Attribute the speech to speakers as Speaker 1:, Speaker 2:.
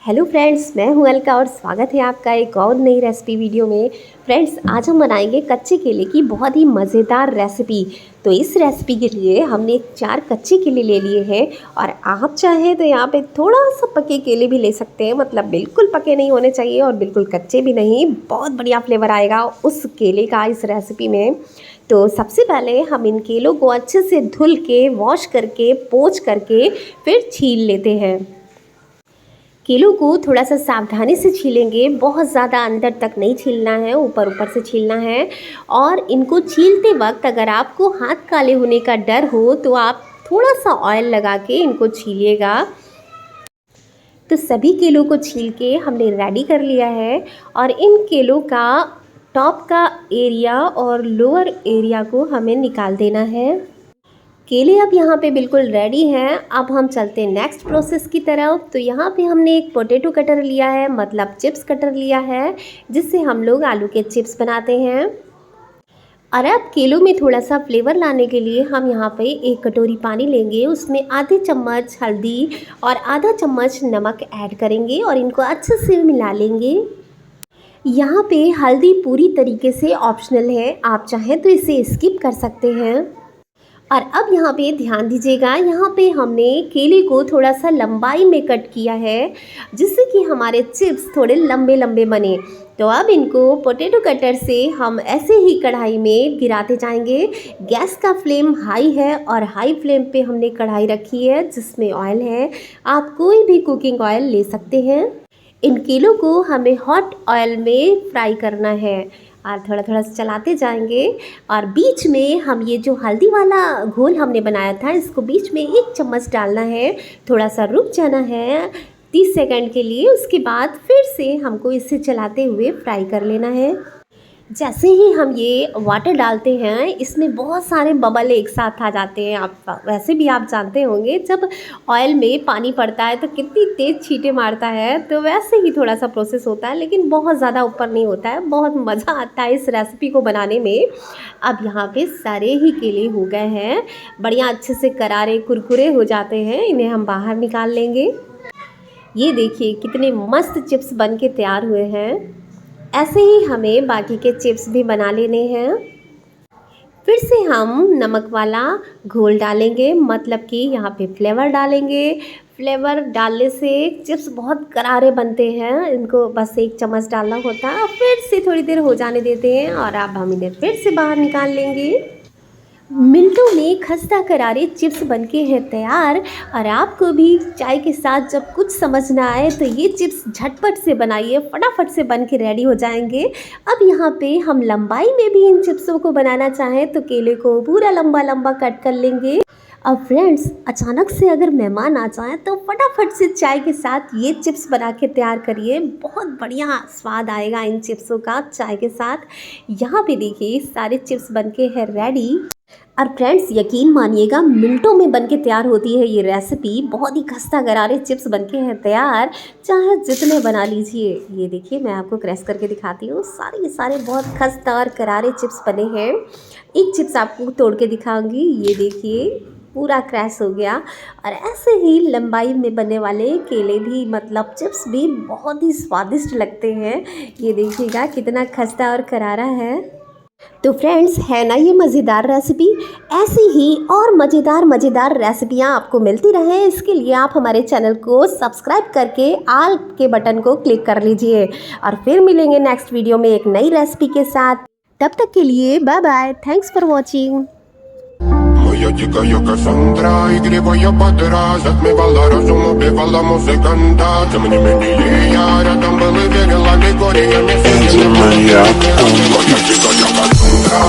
Speaker 1: Hello friends, मैं हूं अलका और स्वागत है आपका एक और नई रेसिपी वीडियो में। फ्रेंड्स, आज हम बनाएंगे कच्चे केले की बहुत ही मज़ेदार रेसिपी। तो इस रेसिपी के लिए हमने 4 कच्चे केले ले लिए हैं और आप चाहें तो यहाँ पे थोड़ा सा पके केले भी ले सकते हैं। मतलब बिल्कुल पके नहीं होने चाहिए और बिल्कुल कच्चे भी नहीं। बहुत बढ़िया फ्लेवर आएगा उस केले का इस रेसिपी में। तो सबसे पहले हम इन केलों को अच्छे से धुल के, वॉश करके, पोंछ करके फिर छील लेते हैं। केलों को थोड़ा सा सावधानी से छीलेंगे, बहुत ज़्यादा अंदर तक नहीं छीलना है, ऊपर ऊपर से छीलना है। और इनको छीलते वक्त अगर आपको हाथ काले होने का डर हो तो आप थोड़ा सा ऑयल लगा के इनको छीलिएगा। तो सभी केलों को छील के हमने रेडी कर लिया है और इन केलों का टॉप का एरिया और लोअर एरिया को हमें निकाल देना है। केले अब यहाँ पे बिल्कुल रेडी हैं। अब हम चलते हैं नेक्स्ट प्रोसेस की तरफ। तो यहाँ पे हमने एक पोटैटो कटर लिया है, मतलब चिप्स कटर लिया है, जिससे हम लोग आलू के चिप्स बनाते हैं। और अब केलों में थोड़ा सा फ्लेवर लाने के लिए हम यहाँ पे 1 कटोरी पानी लेंगे, उसमें आधे चम्मच हल्दी और आधा चम्मच नमक ऐड करेंगे और इनको अच्छे से मिला लेंगे। यहाँ पे हल्दी पूरी तरीके से ऑप्शनल है, आप चाहें तो इसे स्किप कर सकते हैं। और अब यहाँ पे ध्यान दीजिएगा, यहाँ पे हमने केले को थोड़ा सा लंबाई में कट किया है, जिससे कि हमारे चिप्स थोड़े लंबे लंबे बने। तो अब इनको पोटैटो कटर से हम ऐसे ही कढ़ाई में गिराते जाएंगे। गैस का फ्लेम हाई है और हाई फ्लेम पे हमने कढ़ाई रखी है जिसमें ऑयल है। आप कोई भी कुकिंग ऑयल ले सकते हैं। इन केलों को हमें हॉट ऑयल में फ्राई करना है और थोड़ा थोड़ा चलाते जाएंगे। और बीच में हम ये जो हल्दी वाला घोल हमने बनाया था, इसको बीच में 1 चम्मच डालना है, थोड़ा सा रुक जाना है 30 सेकंड के लिए। उसके बाद फिर से हमको इसे चलाते हुए फ्राई कर लेना है। जैसे ही हम ये वाटर डालते हैं, इसमें बहुत सारे बबल एक साथ आ जाते हैं। आप वैसे भी आप जानते होंगे, जब ऑयल में पानी पड़ता है तो कितनी तेज़ छींटे मारता है। तो वैसे ही थोड़ा सा प्रोसेस होता है, लेकिन बहुत ज़्यादा ऊपर नहीं होता है। बहुत मज़ा आता है इस रेसिपी को बनाने में। अब यहाँ पे सारे ही केले हो गए हैं, बढ़िया अच्छे से करारे कुरकुरे हो जाते हैं। इन्हें हम बाहर निकाल लेंगे। ये देखिए कितने मस्त चिप्स बन के तैयार हुए हैं। ऐसे ही हमें बाकी के चिप्स भी बना लेने हैं। फिर से हम नमक वाला घोल डालेंगे, मतलब कि यहाँ पे फ्लेवर डालेंगे। फ्लेवर डालने से चिप्स बहुत करारे बनते हैं, इनको बस 1 चम्मच डालना होता है। फिर से थोड़ी देर हो जाने देते हैं और अब हम इन्हें फिर से बाहर निकाल लेंगे। मिनटों में खस्ता करारे चिप्स बनके हैं तैयार। और आपको भी चाय के साथ जब कुछ समझ ना आए तो ये चिप्स झटपट से बनाइए, फटाफट से बन के रेडी हो जाएंगे। अब यहाँ पे हम लंबाई में भी इन चिप्सों को बनाना चाहें तो केले को पूरा लंबा लंबा कट कर लेंगे। अब फ्रेंड्स, अचानक से अगर मेहमान आ जाएं तो फटाफट से चाय के साथ ये चिप्स बना के तैयार करिए। बहुत बढ़िया स्वाद आएगा इन चिप्सों का चाय के साथ। यहाँ पे देखिए सारे चिप्स बनके हैं रेडी। और फ्रेंड्स, यकीन मानिएगा, मिनटों में बनके तैयार होती है ये रेसिपी। बहुत ही खस्ता करारे चिप्स बनके हैं तैयार, चाहे जितने बना लीजिए। ये देखिए, मैं आपको क्रैश करके दिखाती हूँ। सारे के सारे बहुत खस्ता और करारे चिप्स बने हैं। एक चिप्स आपको तोड़ के दिखाऊंगी। ये देखिए पूरा क्रैश हो गया। और ऐसे ही लंबाई में बनने वाले केले भी, मतलब चिप्स भी, बहुत ही स्वादिष्ट लगते हैं। ये देखिएगा कितना खस्ता और करारा है। तो फ्रेंड्स, है ना ये मज़ेदार रेसिपी। ऐसी ही और मज़ेदार रेसिपियाँ आपको मिलती रहे, इसके लिए आप हमारे चैनल को सब्सक्राइब करके आल के बटन को क्लिक कर लीजिए। और फिर मिलेंगे नेक्स्ट वीडियो में एक नई रेसिपी के साथ। तब तक के लिए bye bye, thanks for watching.
Speaker 2: Моя дикая Кассандра, игривая подра, затмевала разум, убивала музыканта. Тем не менее я рядом был и верил аллегориями. Моя дикая Кассандра.